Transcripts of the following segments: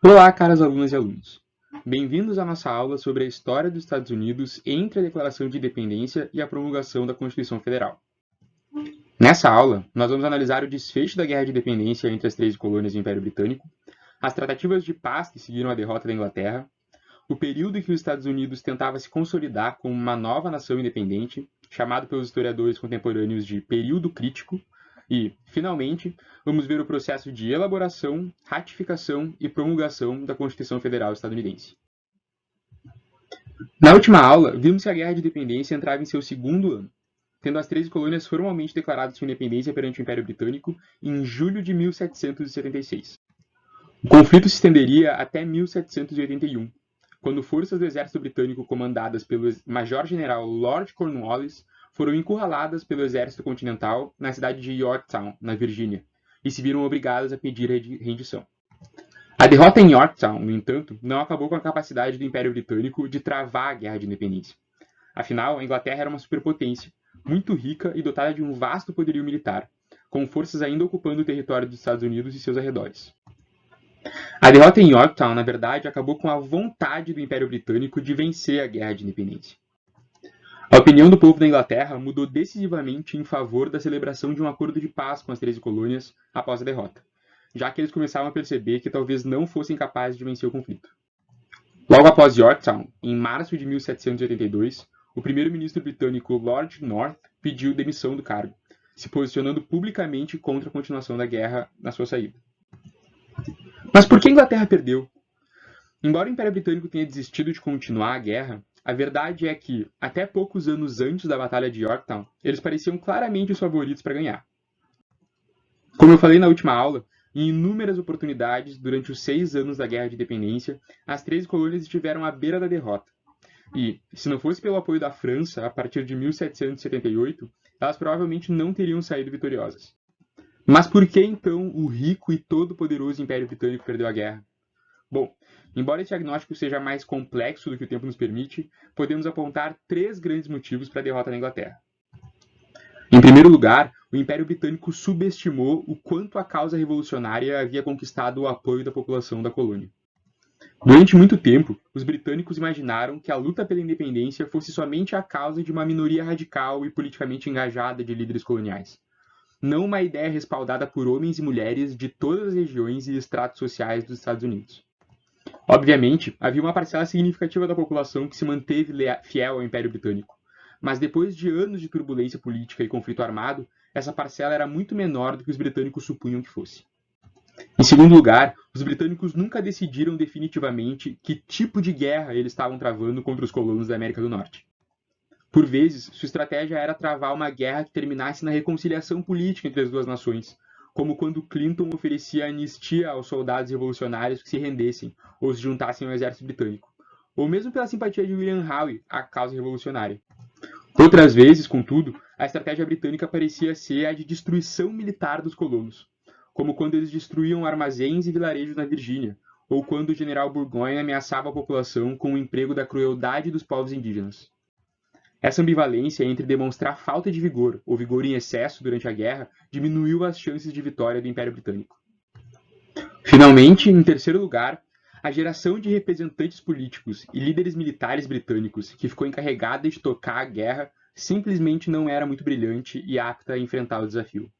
Olá, caras alunas e alunos. Bem-vindos à nossa aula sobre a história dos Estados Unidos entre a Declaração de Independência e a promulgação da Constituição Federal. Nessa aula, nós vamos analisar o desfecho da Guerra de Independência entre as 13 colônias do Império Britânico, as tratativas de paz que seguiram a derrota da Inglaterra, o período em que os Estados Unidos tentava se consolidar como uma nova nação independente, chamado pelos historiadores contemporâneos de período crítico, e, finalmente, vamos ver o processo de elaboração, ratificação e promulgação da Constituição Federal estadunidense. Na última aula, vimos que a Guerra de Independência entrava em seu segundo ano, tendo as 13 colônias formalmente declaradas sua independência perante o Império Britânico em julho de 1776. O conflito se estenderia até 1781, quando forças do exército britânico comandadas pelo Major-General Lord Cornwallis foram encurraladas pelo exército continental na cidade de Yorktown, na Virgínia, e se viram obrigadas a pedir rendição. A derrota em Yorktown, no entanto, não acabou com a capacidade do Império Britânico de travar a Guerra de Independência. Afinal, a Inglaterra era uma superpotência, muito rica e dotada de um vasto poderio militar, com forças ainda ocupando o território dos Estados Unidos e seus arredores. A derrota em Yorktown, na verdade, acabou com a vontade do Império Britânico de vencer a Guerra de Independência. A opinião do povo da Inglaterra mudou decisivamente em favor da celebração de um acordo de paz com as 13 colônias após a derrota, já que eles começavam a perceber que talvez não fossem capazes de vencer o conflito. Logo após Yorktown, em março de 1782, o primeiro-ministro britânico Lord North pediu demissão do cargo, se posicionando publicamente contra a continuação da guerra na sua saída. Mas por que a Inglaterra perdeu? Embora o Império Britânico tenha desistido de continuar a guerra, a verdade é que, até poucos anos antes da Batalha de Yorktown, eles pareciam claramente os favoritos para ganhar. Como eu falei na última aula, em inúmeras oportunidades durante os 6 anos da Guerra de Independência, as 13 colônias estiveram à beira da derrota. E, se não fosse pelo apoio da França a partir de 1778, elas provavelmente não teriam saído vitoriosas. Mas por que então o rico e todo-poderoso Império Britânico perdeu a guerra? Bom, embora esse diagnóstico seja mais complexo do que o tempo nos permite, podemos apontar 3 grandes motivos para a derrota da Inglaterra. Em primeiro lugar, o Império Britânico subestimou o quanto a causa revolucionária havia conquistado o apoio da população da colônia. Durante muito tempo, os britânicos imaginaram que a luta pela independência fosse somente a causa de uma minoria radical e politicamente engajada de líderes coloniais, não uma ideia respaldada por homens e mulheres de todas as regiões e estratos sociais dos Estados Unidos. Obviamente, havia uma parcela significativa da população que se manteve fiel ao Império Britânico, mas depois de anos de turbulência política e conflito armado, essa parcela era muito menor do que os britânicos supunham que fosse. Em segundo lugar, os britânicos nunca decidiram definitivamente que tipo de guerra eles estavam travando contra os colonos da América do Norte. Por vezes, sua estratégia era travar uma guerra que terminasse na reconciliação política entre as duas nações, como quando Clinton oferecia anistia aos soldados revolucionários que se rendessem ou se juntassem ao exército britânico, ou mesmo pela simpatia de William Howe à causa revolucionária. Outras vezes, contudo, a estratégia britânica parecia ser a de destruição militar dos colonos, como quando eles destruíam armazéns e vilarejos na Virgínia, ou quando o general Burgoyne ameaçava a população com o emprego da crueldade dos povos indígenas. Essa ambivalência entre demonstrar falta de vigor ou vigor em excesso durante a guerra diminuiu as chances de vitória do Império Britânico. Finalmente, em terceiro lugar, a geração de representantes políticos e líderes militares britânicos que ficou encarregada de tocar a guerra simplesmente não era muito brilhante e apta a enfrentar o desafio.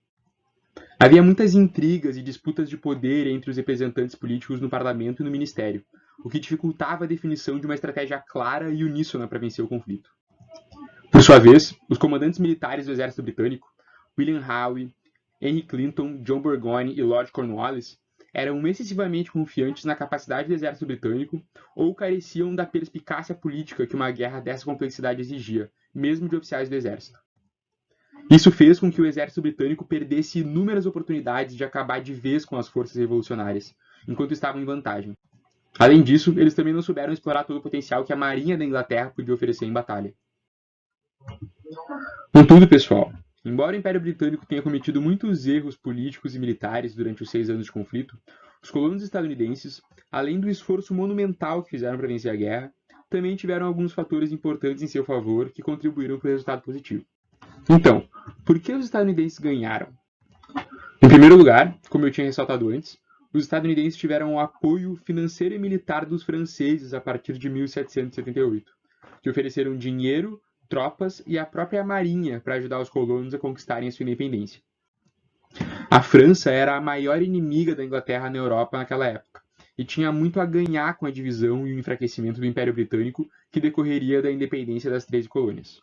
Havia muitas intrigas e disputas de poder entre os representantes políticos no parlamento e no ministério, o que dificultava a definição de uma estratégia clara e uníssona para vencer o conflito. Por sua vez, os comandantes militares do exército britânico, William Howe, Henry Clinton, John Burgoyne e Lord Cornwallis, eram excessivamente confiantes na capacidade do exército britânico ou careciam da perspicácia política que uma guerra dessa complexidade exigia, mesmo de oficiais do exército. Isso fez com que o exército britânico perdesse inúmeras oportunidades de acabar de vez com as forças revolucionárias, enquanto estavam em vantagem. Além disso, eles também não souberam explorar todo o potencial que a marinha da Inglaterra podia oferecer em batalha. Contudo, pessoal, embora o Império Britânico tenha cometido muitos erros políticos e militares durante os 6 anos de conflito, os colonos estadunidenses, além do esforço monumental que fizeram para vencer a guerra, também tiveram alguns fatores importantes em seu favor que contribuíram para o resultado positivo. Então, por que os estadunidenses ganharam? Em primeiro lugar, como eu tinha ressaltado antes, os estadunidenses tiveram o apoio financeiro e militar dos franceses a partir de 1778, que ofereceram dinheiro, tropas e a própria marinha para ajudar os colonos a conquistarem a sua independência. A França era a maior inimiga da Inglaterra na Europa naquela época, e tinha muito a ganhar com a divisão e o enfraquecimento do Império Britânico que decorreria da independência das 13 colônias.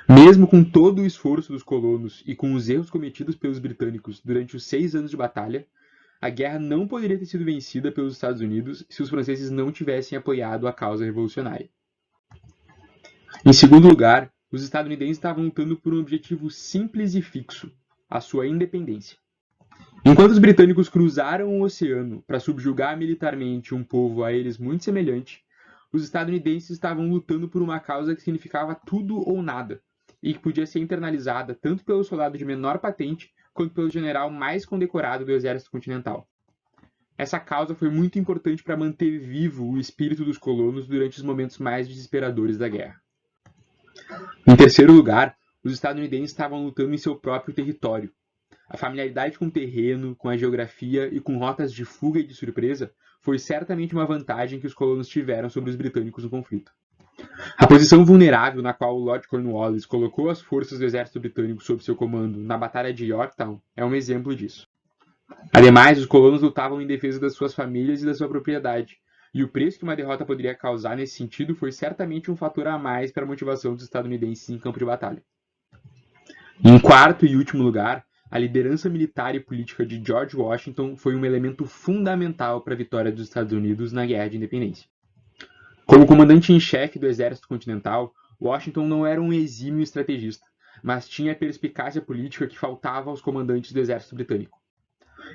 Mesmo com todo o esforço dos colonos e com os erros cometidos pelos britânicos durante os 6 anos de batalha, a guerra não poderia ter sido vencida pelos Estados Unidos se os franceses não tivessem apoiado a causa revolucionária. Em segundo lugar, os estadunidenses estavam lutando por um objetivo simples e fixo: a sua independência. Enquanto os britânicos cruzaram o oceano para subjugar militarmente um povo a eles muito semelhante, os estadunidenses estavam lutando por uma causa que significava tudo ou nada, e que podia ser internalizada tanto pelo soldado de menor patente quanto pelo general mais condecorado do exército continental. Essa causa foi muito importante para manter vivo o espírito dos colonos durante os momentos mais desesperadores da guerra. Em terceiro lugar, os estadunidenses estavam lutando em seu próprio território. A familiaridade com o terreno, com a geografia e com rotas de fuga e de surpresa foi certamente uma vantagem que os colonos tiveram sobre os britânicos no conflito. A posição vulnerável na qual o Lord Cornwallis colocou as forças do exército britânico sob seu comando na Batalha de Yorktown é um exemplo disso. Ademais, os colonos lutavam em defesa das suas famílias e da sua propriedade, e o preço que uma derrota poderia causar nesse sentido foi certamente um fator a mais para a motivação dos estadunidenses em campo de batalha. Em quarto e último lugar, a liderança militar e política de George Washington foi um elemento fundamental para a vitória dos Estados Unidos na Guerra de Independência. Como comandante em chefe do Exército Continental, Washington não era um exímio estrategista, mas tinha a perspicácia política que faltava aos comandantes do Exército Britânico.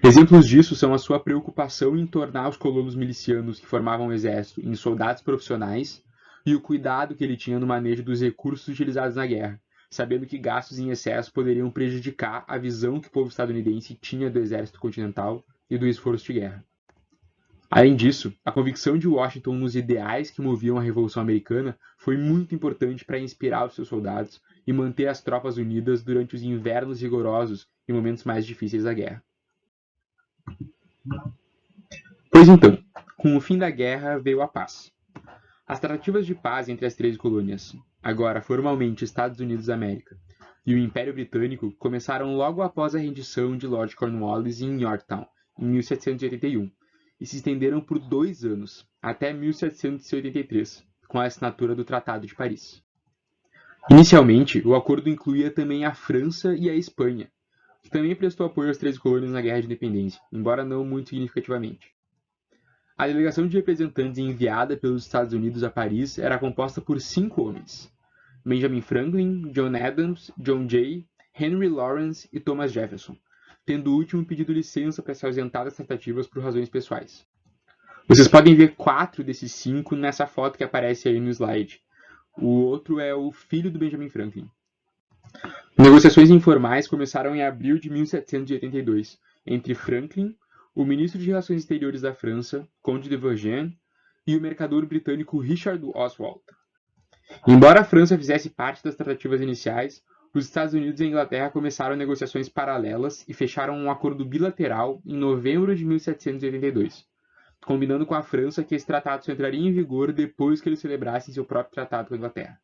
Exemplos disso são a sua preocupação em tornar os colonos milicianos que formavam o exército em soldados profissionais e o cuidado que ele tinha no manejo dos recursos utilizados na guerra, sabendo que gastos em excesso poderiam prejudicar a visão que o povo estadunidense tinha do exército continental e do esforço de guerra. Além disso, a convicção de Washington nos ideais que moviam a Revolução Americana foi muito importante para inspirar os seus soldados e manter as tropas unidas durante os invernos rigorosos e momentos mais difíceis da guerra. Pois então, com o fim da guerra veio a paz. As tratativas de paz entre as 13 colônias, agora formalmente Estados Unidos da América, e o Império Britânico começaram logo após a rendição de Lord Cornwallis em Yorktown, em 1781, e se estenderam por 2 anos, até 1783, com a assinatura do Tratado de Paris. Inicialmente, o acordo incluía também a França e a Espanha, que também prestou apoio às 13 colônias na Guerra de Independência, embora não muito significativamente. A delegação de representantes enviada pelos Estados Unidos a Paris era composta por 5 homens: Benjamin Franklin, John Adams, John Jay, Henry Lawrence e Thomas Jefferson, tendo o último pedido licença para se ausentar das tratativas por razões pessoais. Vocês podem ver 4 desses 5 nessa foto que aparece aí no slide. O outro é o filho do Benjamin Franklin. Negociações informais começaram em abril de 1782, entre Franklin, o ministro de Relações Exteriores da França, Conde de Vergennes, e o mercador britânico Richard Oswald. Embora a França fizesse parte das tratativas iniciais, os Estados Unidos e a Inglaterra começaram negociações paralelas e fecharam um acordo bilateral em novembro de 1782, combinando com a França que esse tratado só entraria em vigor depois que eles celebrassem seu próprio tratado com a Inglaterra.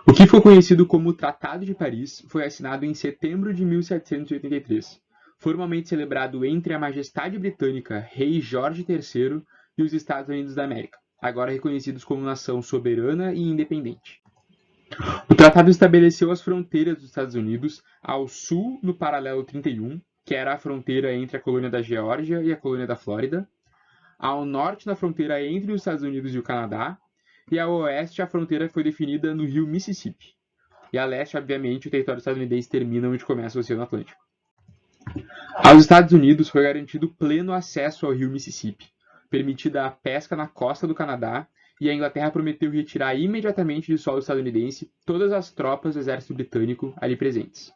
O que ficou conhecido como Tratado de Paris foi assinado em setembro de 1783, formalmente celebrado entre a Majestade Britânica, Rei Jorge III, e os Estados Unidos da América, agora reconhecidos como nação soberana e independente. O tratado estabeleceu as fronteiras dos Estados Unidos ao sul no paralelo 31, que era a fronteira entre a colônia da Geórgia e a colônia da Flórida, ao norte na fronteira entre os Estados Unidos e o Canadá, e ao oeste a fronteira foi definida no rio Mississippi. E a leste, obviamente, o território estadunidense termina onde começa o Oceano Atlântico. Aos Estados Unidos foi garantido pleno acesso ao rio Mississippi, permitida a pesca na costa do Canadá, e a Inglaterra prometeu retirar imediatamente de solo estadunidense todas as tropas do exército britânico ali presentes.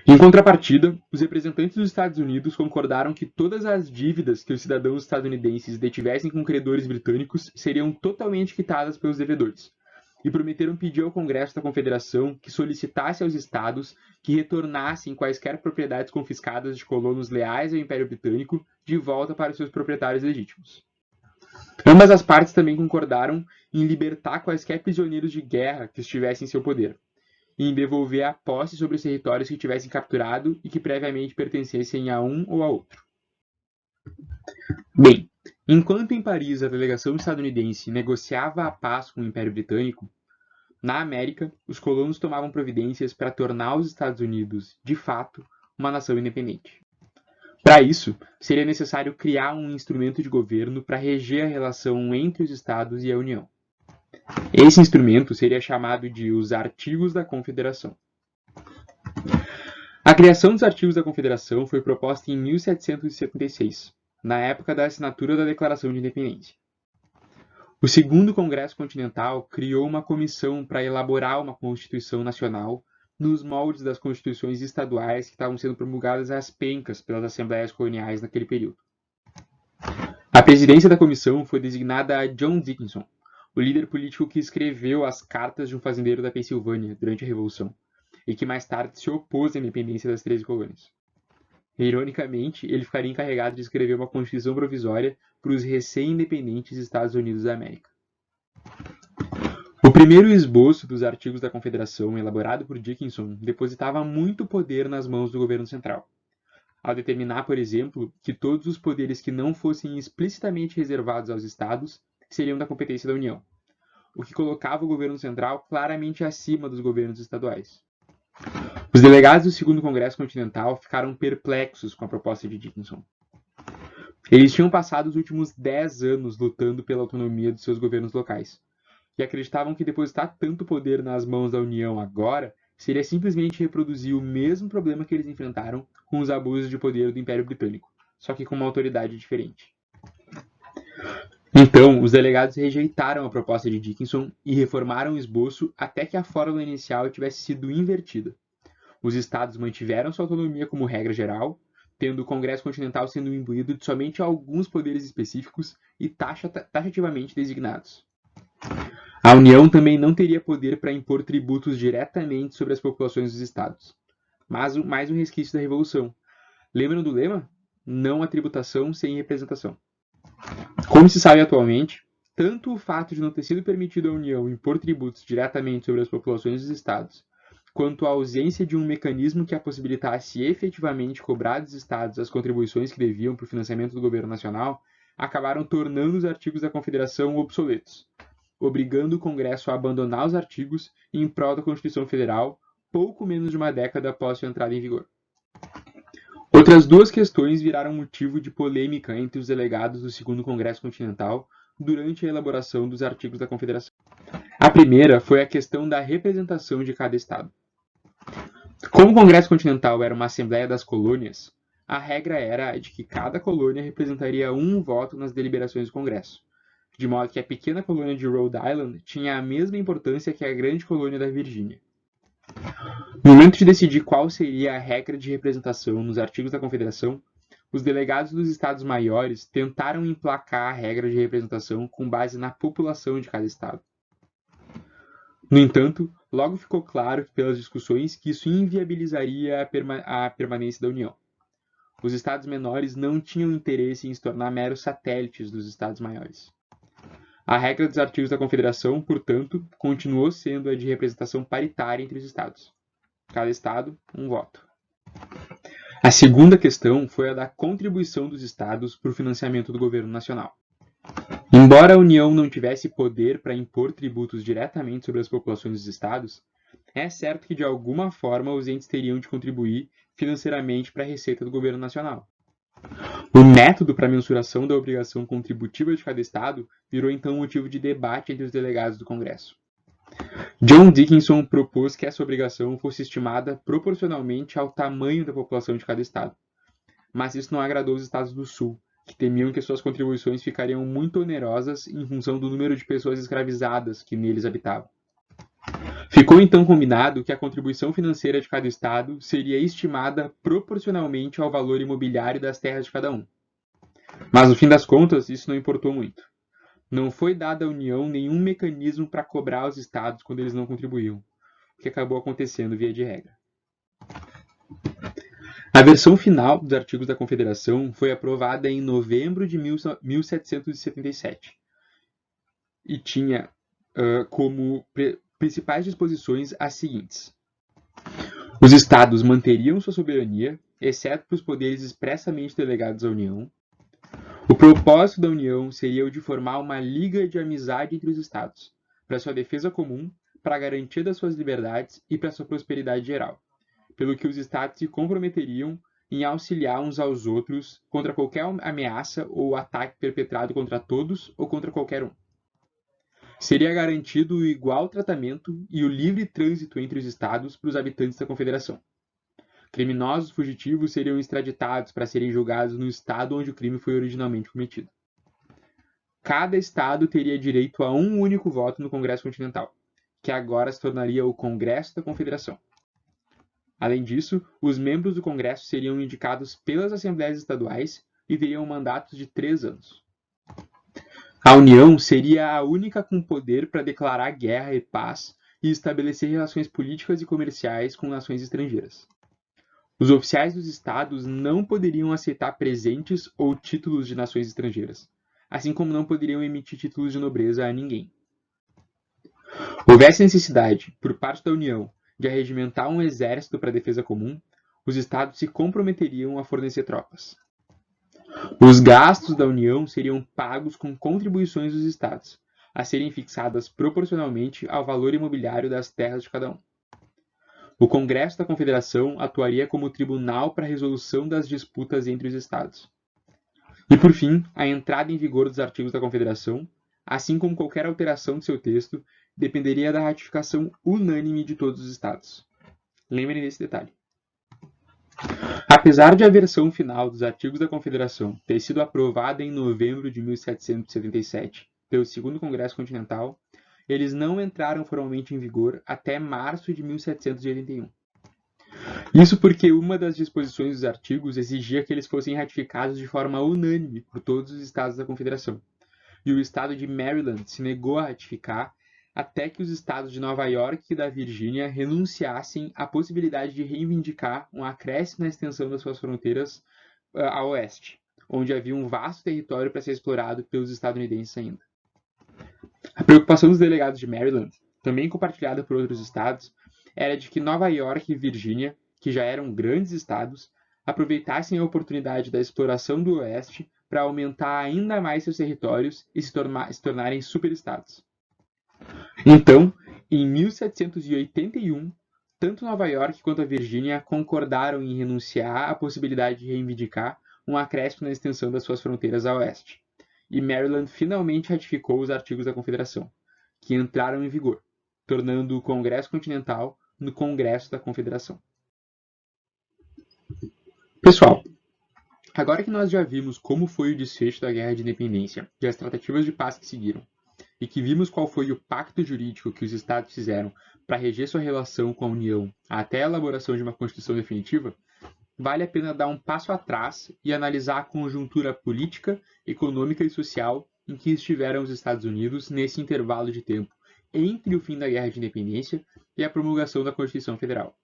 Em contrapartida, os representantes dos Estados Unidos concordaram que todas as dívidas que os cidadãos estadunidenses detivessem com credores britânicos seriam totalmente quitadas pelos devedores, e prometeram pedir ao Congresso da Confederação que solicitasse aos estados que retornassem quaisquer propriedades confiscadas de colonos leais ao Império Britânico de volta para seus proprietários legítimos. Ambas as partes também concordaram em libertar quaisquer prisioneiros de guerra que estivessem em seu poder, e em devolver a posse sobre os territórios que tivessem capturado e que previamente pertencessem a um ou a outro. Bem, enquanto em Paris a delegação estadunidense negociava a paz com o Império Britânico, na América, os colonos tomavam providências para tornar os Estados Unidos, de fato, uma nação independente. Para isso, seria necessário criar um instrumento de governo para reger a relação entre os Estados e a União. Esse instrumento seria chamado de os Artigos da Confederação. A criação dos Artigos da Confederação foi proposta em 1776, na época da assinatura da Declaração de Independência. O Segundo Congresso Continental criou uma comissão para elaborar uma Constituição Nacional nos moldes das constituições estaduais que estavam sendo promulgadas às pencas pelas assembleias coloniais naquele período. A presidência da comissão foi designada a John Dickinson, o líder político que escreveu as Cartas de um Fazendeiro da Pensilvânia durante a Revolução, e que mais tarde se opôs à independência das 13 colônias. Ironicamente, ele ficaria encarregado de escrever uma Constituição provisória para os recém-independentes Estados Unidos da América. O primeiro esboço dos Artigos da Confederação, elaborado por Dickinson, depositava muito poder nas mãos do governo central, ao determinar, por exemplo, que todos os poderes que não fossem explicitamente reservados aos Estados seriam da competência da União, o que colocava o governo central claramente acima dos governos estaduais. Os delegados do Segundo Congresso Continental ficaram perplexos com a proposta de Dickinson. Eles tinham passado os últimos 10 anos lutando pela autonomia dos seus governos locais, e acreditavam que depositar tanto poder nas mãos da União agora seria simplesmente reproduzir o mesmo problema que eles enfrentaram com os abusos de poder do Império Britânico, só que com uma autoridade diferente. Então, os delegados rejeitaram a proposta de Dickinson e reformaram o esboço até que a fórmula inicial tivesse sido invertida. Os estados mantiveram sua autonomia como regra geral, tendo o Congresso Continental sendo imbuído de somente alguns poderes específicos e taxativamente designados. A União também não teria poder para impor tributos diretamente sobre as populações dos estados. Mas mais um resquício da Revolução. Lembram do lema? Não há tributação sem representação. Como se sabe atualmente, tanto o fato de não ter sido permitido à União impor tributos diretamente sobre as populações dos estados, quanto a ausência de um mecanismo que a possibilitasse efetivamente cobrar dos estados as contribuições que deviam para o financiamento do governo nacional, acabaram tornando os Artigos da Confederação obsoletos, obrigando o Congresso a abandonar os artigos em prol da Constituição Federal, pouco menos de uma década após sua entrada em vigor. Outras duas questões viraram motivo de polêmica entre os delegados do Segundo Congresso Continental durante a elaboração dos Artigos da Confederação. A primeira foi a questão da representação de cada estado. Como o Congresso Continental era uma assembleia das colônias, a regra era a de que cada colônia representaria um voto nas deliberações do Congresso, de modo que a pequena colônia de Rhode Island tinha a mesma importância que a grande colônia da Virgínia. No momento de decidir qual seria a regra de representação nos Artigos da Confederação, os delegados dos estados maiores tentaram emplacar a regra de representação com base na população de cada estado. No entanto, logo ficou claro pelas discussões que isso inviabilizaria a permanência da União. Os estados menores não tinham interesse em se tornar meros satélites dos estados maiores. A regra dos Artigos da Confederação, portanto, continuou sendo a de representação paritária entre os estados. Cada estado, um voto. A segunda questão foi a da contribuição dos estados para o financiamento do governo nacional. Embora a União não tivesse poder para impor tributos diretamente sobre as populações dos estados, é certo que de alguma forma os entes teriam de contribuir financeiramente para a receita do governo nacional. O método para a mensuração da obrigação contributiva de cada estado virou então motivo de debate entre os delegados do Congresso. John Dickinson propôs que essa obrigação fosse estimada proporcionalmente ao tamanho da população de cada estado, mas isso não agradou os estados do Sul, que temiam que suas contribuições ficariam muito onerosas em função do número de pessoas escravizadas que neles habitavam. Ficou então combinado que a contribuição financeira de cada estado seria estimada proporcionalmente ao valor imobiliário das terras de cada um. Mas no fim das contas, isso não importou muito. Não foi dado à União nenhum mecanismo para cobrar os estados quando eles não contribuíam, o que acabou acontecendo via de regra. A versão final dos artigos da Confederação foi aprovada em novembro de 1777 e tinha como principais disposições as seguintes: os estados manteriam sua soberania, exceto para os poderes expressamente delegados à União. O propósito da União seria o de formar uma liga de amizade entre os estados, para sua defesa comum, para a garantia das suas liberdades e para sua prosperidade geral, pelo que os estados se comprometeriam em auxiliar uns aos outros contra qualquer ameaça ou ataque perpetrado contra todos ou contra qualquer um. Seria garantido o igual tratamento e o livre trânsito entre os estados para os habitantes da Confederação. Criminosos fugitivos seriam extraditados para serem julgados no estado onde o crime foi originalmente cometido. Cada estado teria direito a um único voto no Congresso Continental, que agora se tornaria o Congresso da Confederação. Além disso, os membros do Congresso seriam indicados pelas Assembleias Estaduais e teriam mandatos de 3 anos. A União seria a única com poder para declarar guerra e paz e estabelecer relações políticas e comerciais com nações estrangeiras. Os oficiais dos estados não poderiam aceitar presentes ou títulos de nações estrangeiras, assim como não poderiam emitir títulos de nobreza a ninguém. Houvesse necessidade, por parte da União, de arregimentar um exército para a defesa comum, os estados se comprometeriam a fornecer tropas. Os gastos da União seriam pagos com contribuições dos estados, a serem fixadas proporcionalmente ao valor imobiliário das terras de cada um. O Congresso da Confederação atuaria como tribunal para a resolução das disputas entre os estados. E, por fim, a entrada em vigor dos artigos da Confederação, assim como qualquer alteração de seu texto, dependeria da ratificação unânime de todos os estados. Lembrem desse detalhe. Apesar de a versão final dos artigos da Confederação ter sido aprovada em novembro de 1777 pelo Segundo Congresso Continental, eles não entraram formalmente em vigor até março de 1781. Isso porque uma das disposições dos artigos exigia que eles fossem ratificados de forma unânime por todos os estados da Confederação, e o estado de Maryland se negou a ratificar até que os estados de Nova York e da Virgínia renunciassem à possibilidade de reivindicar um acréscimo na extensão das suas fronteiras a oeste, onde havia um vasto território para ser explorado pelos estadunidenses ainda. A preocupação dos delegados de Maryland, também compartilhada por outros estados, era de que Nova York e Virgínia, que já eram grandes estados, aproveitassem a oportunidade da exploração do oeste para aumentar ainda mais seus territórios e se tornarem superestados. Então, em 1781, tanto Nova York quanto a Virgínia concordaram em renunciar à possibilidade de reivindicar um acréscimo na extensão das suas fronteiras a oeste, e Maryland finalmente ratificou os artigos da Confederação, que entraram em vigor, tornando o Congresso Continental no Congresso da Confederação. Pessoal, agora que nós já vimos como foi o desfecho da Guerra de Independência e as tratativas de paz que seguiram, e que vimos qual foi o pacto jurídico que os estados fizeram para reger sua relação com a União até a elaboração de uma Constituição definitiva, vale a pena dar um passo atrás e analisar a conjuntura política, econômica e social em que estiveram os Estados Unidos nesse intervalo de tempo entre o fim da Guerra de Independência e a promulgação da Constituição Federal.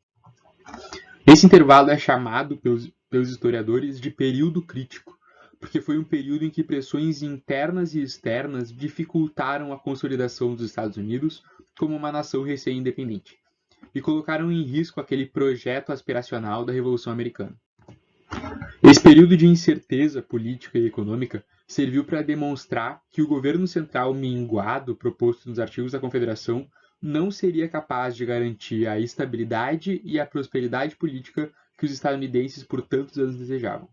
Esse intervalo é chamado pelos historiadores de período crítico, porque foi um período em que pressões internas e externas dificultaram a consolidação dos Estados Unidos como uma nação recém-independente e colocaram em risco aquele projeto aspiracional da Revolução Americana. Esse período de incerteza política e econômica serviu para demonstrar que o governo central minguado proposto nos artigos da Confederação não seria capaz de garantir a estabilidade e a prosperidade política que os estadunidenses por tantos anos desejavam.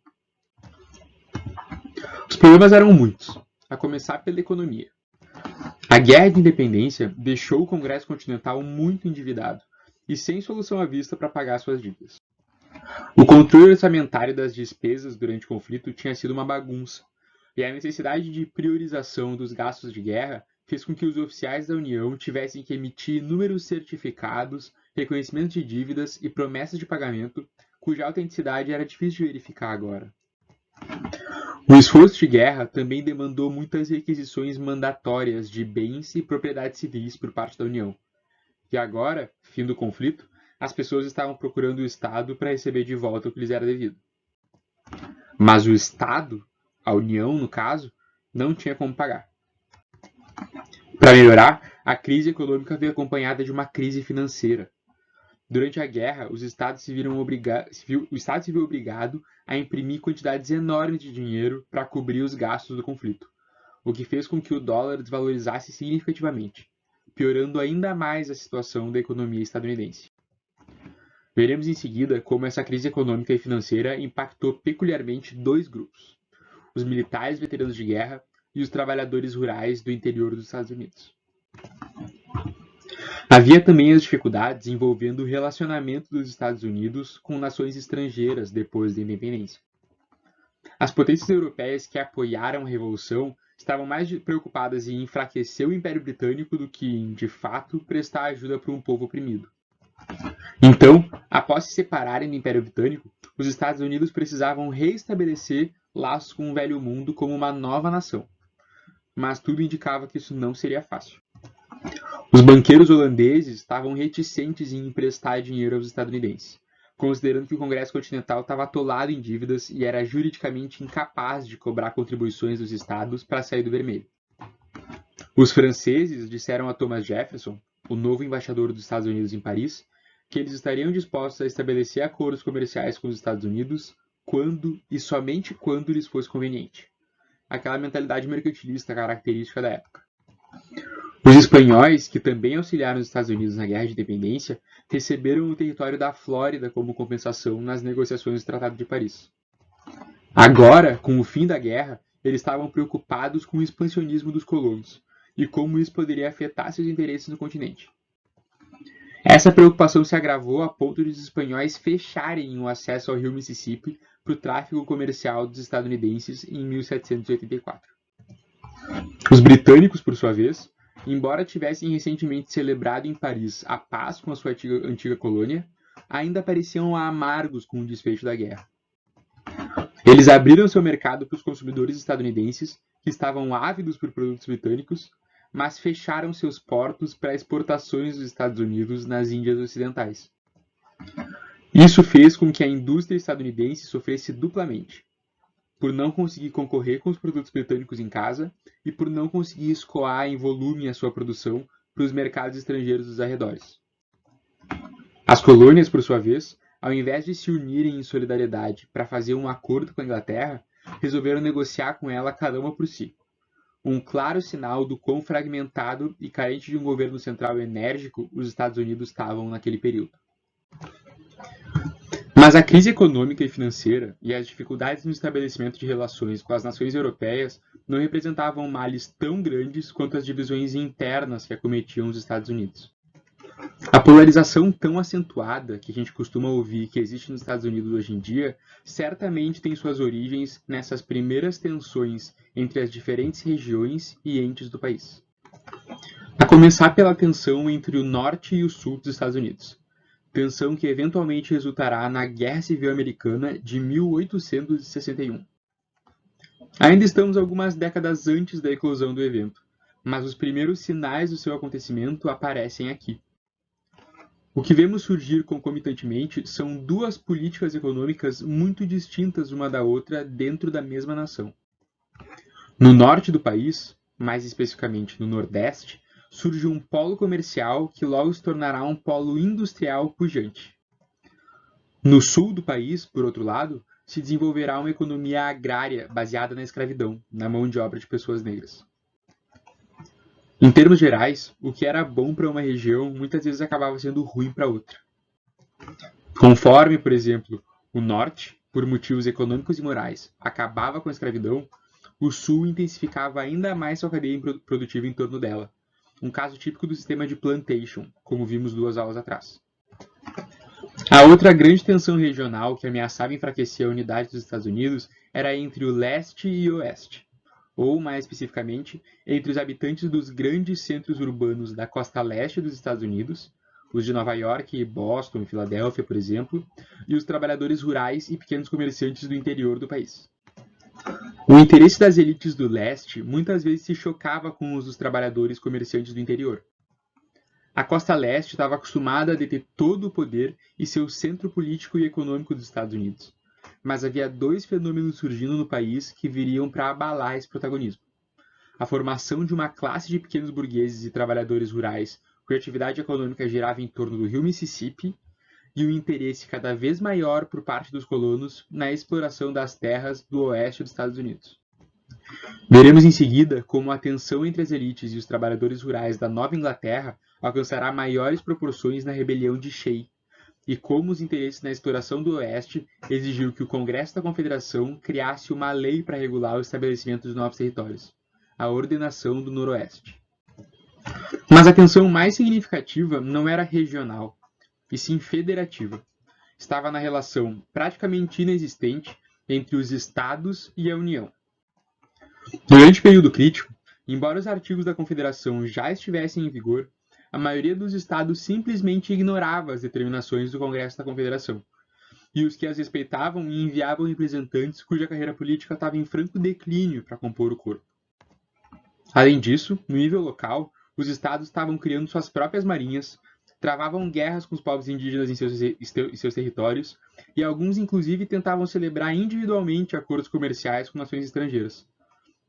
Os problemas eram muitos, a começar pela economia. A Guerra de Independência deixou o Congresso Continental muito endividado e sem solução à vista para pagar suas dívidas. O controle orçamentário das despesas durante o conflito tinha sido uma bagunça, e a necessidade de priorização dos gastos de guerra fez com que os oficiais da União tivessem que emitir inúmeros certificados, reconhecimentos de dívidas e promessas de pagamento, cuja autenticidade era difícil de verificar agora. O esforço de guerra também demandou muitas requisições mandatórias de bens e propriedades civis por parte da União. E agora, fim do conflito, as pessoas estavam procurando o Estado para receber de volta o que lhes era devido. Mas o Estado, a União no caso, não tinha como pagar. Para melhorar, a crise econômica veio acompanhada de uma crise financeira. Durante a guerra, o Estado se viu obrigado a imprimir quantidades enormes de dinheiro para cobrir os gastos do conflito, o que fez com que o dólar desvalorizasse significativamente, piorando ainda mais a situação da economia estadunidense. Veremos em seguida como essa crise econômica e financeira impactou peculiarmente dois grupos: os militares veteranos de guerra e os trabalhadores rurais do interior dos Estados Unidos. Havia também as dificuldades envolvendo o relacionamento dos Estados Unidos com nações estrangeiras depois da independência. As potências europeias que apoiaram a Revolução estavam mais preocupadas em enfraquecer o Império Britânico do que em, de fato, prestar ajuda para um povo oprimido. Então, após se separarem do Império Britânico, os Estados Unidos precisavam reestabelecer laços com o Velho Mundo como uma nova nação. Mas tudo indicava que isso não seria fácil. Os banqueiros holandeses estavam reticentes em emprestar dinheiro aos estadunidenses, considerando que o Congresso Continental estava atolado em dívidas e era juridicamente incapaz de cobrar contribuições dos estados para sair do vermelho. Os franceses disseram a Thomas Jefferson, o novo embaixador dos Estados Unidos em Paris, que eles estariam dispostos a estabelecer acordos comerciais com os Estados Unidos quando e somente quando lhes fosse conveniente. Aquela mentalidade mercantilista característica da época. Os espanhóis, que também auxiliaram os Estados Unidos na Guerra de Independência, receberam o território da Flórida como compensação nas negociações do Tratado de Paris. Agora, com o fim da guerra, eles estavam preocupados com o expansionismo dos colonos e como isso poderia afetar seus interesses no continente. Essa preocupação se agravou a ponto de os espanhóis fecharem o acesso ao rio Mississippi para o tráfego comercial dos estadunidenses em 1784. Os britânicos, por sua vez, embora tivessem recentemente celebrado em Paris a paz com a sua antiga colônia, ainda pareciam amargos com o desfecho da guerra. Eles abriram seu mercado para os consumidores estadunidenses, que estavam ávidos por produtos britânicos, mas fecharam seus portos para exportações dos Estados Unidos nas Índias Ocidentais. Isso fez com que a indústria estadunidense sofresse duplamente, por não conseguir concorrer com os produtos britânicos em casa e por não conseguir escoar em volume a sua produção para os mercados estrangeiros dos arredores. As colônias, por sua vez, ao invés de se unirem em solidariedade para fazer um acordo com a Inglaterra, resolveram negociar com ela cada uma por si. Um claro sinal do quão fragmentado e carente de um governo central enérgico os Estados Unidos estavam naquele período. Mas a crise econômica e financeira e as dificuldades no estabelecimento de relações com as nações europeias não representavam males tão grandes quanto as divisões internas que acometiam os Estados Unidos. A polarização tão acentuada que a gente costuma ouvir que existe nos Estados Unidos hoje em dia certamente tem suas origens nessas primeiras tensões entre as diferentes regiões e entes do país. A começar pela tensão entre o norte e o sul dos Estados Unidos. Tensão que eventualmente resultará na Guerra Civil Americana de 1861. Ainda estamos algumas décadas antes da eclosão do evento, mas os primeiros sinais do seu acontecimento aparecem aqui. O que vemos surgir concomitantemente são duas políticas econômicas muito distintas uma da outra dentro da mesma nação. No norte do país, mais especificamente no Nordeste, surge um polo comercial que logo se tornará um polo industrial pujante. No sul do país, por outro lado, se desenvolverá uma economia agrária baseada na escravidão, na mão de obra de pessoas negras. Em termos gerais, o que era bom para uma região muitas vezes acabava sendo ruim para outra. Conforme, por exemplo, o norte, por motivos econômicos e morais, acabava com a escravidão, o sul intensificava ainda mais sua cadeia produtiva em torno dela. Um caso típico do sistema de plantation, como vimos 2 aulas atrás. A outra grande tensão regional que ameaçava enfraquecer a unidade dos Estados Unidos era entre o leste e o oeste, ou, mais especificamente, entre os habitantes dos grandes centros urbanos da costa leste dos Estados Unidos, os de Nova York, Boston e Filadélfia, por exemplo, e os trabalhadores rurais e pequenos comerciantes do interior do país. O interesse das elites do leste muitas vezes se chocava com os dos trabalhadores comerciantes do interior. A costa leste estava acostumada a deter todo o poder e ser o centro político e econômico dos Estados Unidos. Mas havia dois fenômenos surgindo no país que viriam para abalar esse protagonismo. A formação de uma classe de pequenos burgueses e trabalhadores rurais cuja atividade econômica girava em torno do rio Mississippi e o interesse cada vez maior por parte dos colonos na exploração das terras do oeste dos Estados Unidos. Veremos em seguida como a tensão entre as elites e os trabalhadores rurais da Nova Inglaterra alcançará maiores proporções na rebelião de Shays, e como os interesses na exploração do Oeste exigiu que o Congresso da Confederação criasse uma lei para regular o estabelecimento de novos territórios, a Ordenação do Noroeste. Mas a tensão mais significativa não era regional, e sim federativa. Estava na relação praticamente inexistente entre os estados e a União. Durante o período crítico, embora os artigos da Confederação já estivessem em vigor, a maioria dos estados simplesmente ignorava as determinações do Congresso da Confederação, e os que as respeitavam enviavam representantes cuja carreira política estava em franco declínio para compor o corpo. Além disso, no nível local, os estados estavam criando suas próprias marinhas, travavam guerras com os povos indígenas em seus territórios, e alguns inclusive tentavam celebrar individualmente acordos comerciais com nações estrangeiras.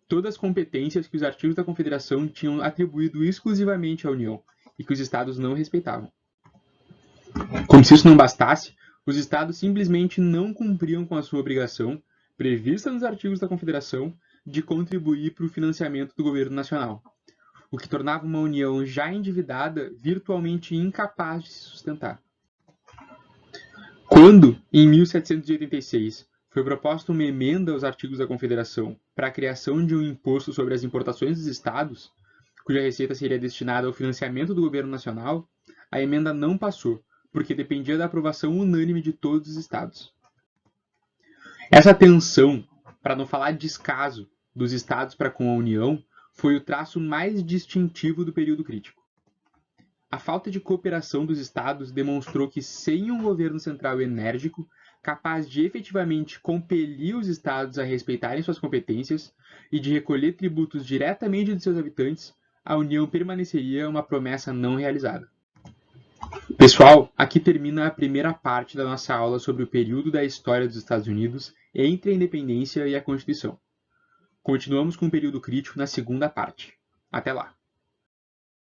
Todas as competências que os artigos da Confederação tinham atribuído exclusivamente à União, e que os estados não respeitavam. Como se isso não bastasse, os estados simplesmente não cumpriam com a sua obrigação, prevista nos artigos da Confederação, de contribuir para o financiamento do governo nacional, o que tornava uma União já endividada virtualmente incapaz de se sustentar. Quando, em 1786, foi proposta uma emenda aos artigos da Confederação para a criação de um imposto sobre as importações dos estados, cuja receita seria destinada ao financiamento do governo nacional, a emenda não passou, porque dependia da aprovação unânime de todos os estados. Essa tensão, para não falar descaso, dos estados para com a União, foi o traço mais distintivo do período crítico. A falta de cooperação dos estados demonstrou que, sem um governo central enérgico, capaz de efetivamente compelir os estados a respeitarem suas competências e de recolher tributos diretamente de seus habitantes, a União permaneceria uma promessa não realizada. Pessoal, aqui termina a primeira parte da nossa aula sobre o período da história dos Estados Unidos entre a independência e a Constituição. Continuamos com o período crítico na segunda parte. Até lá!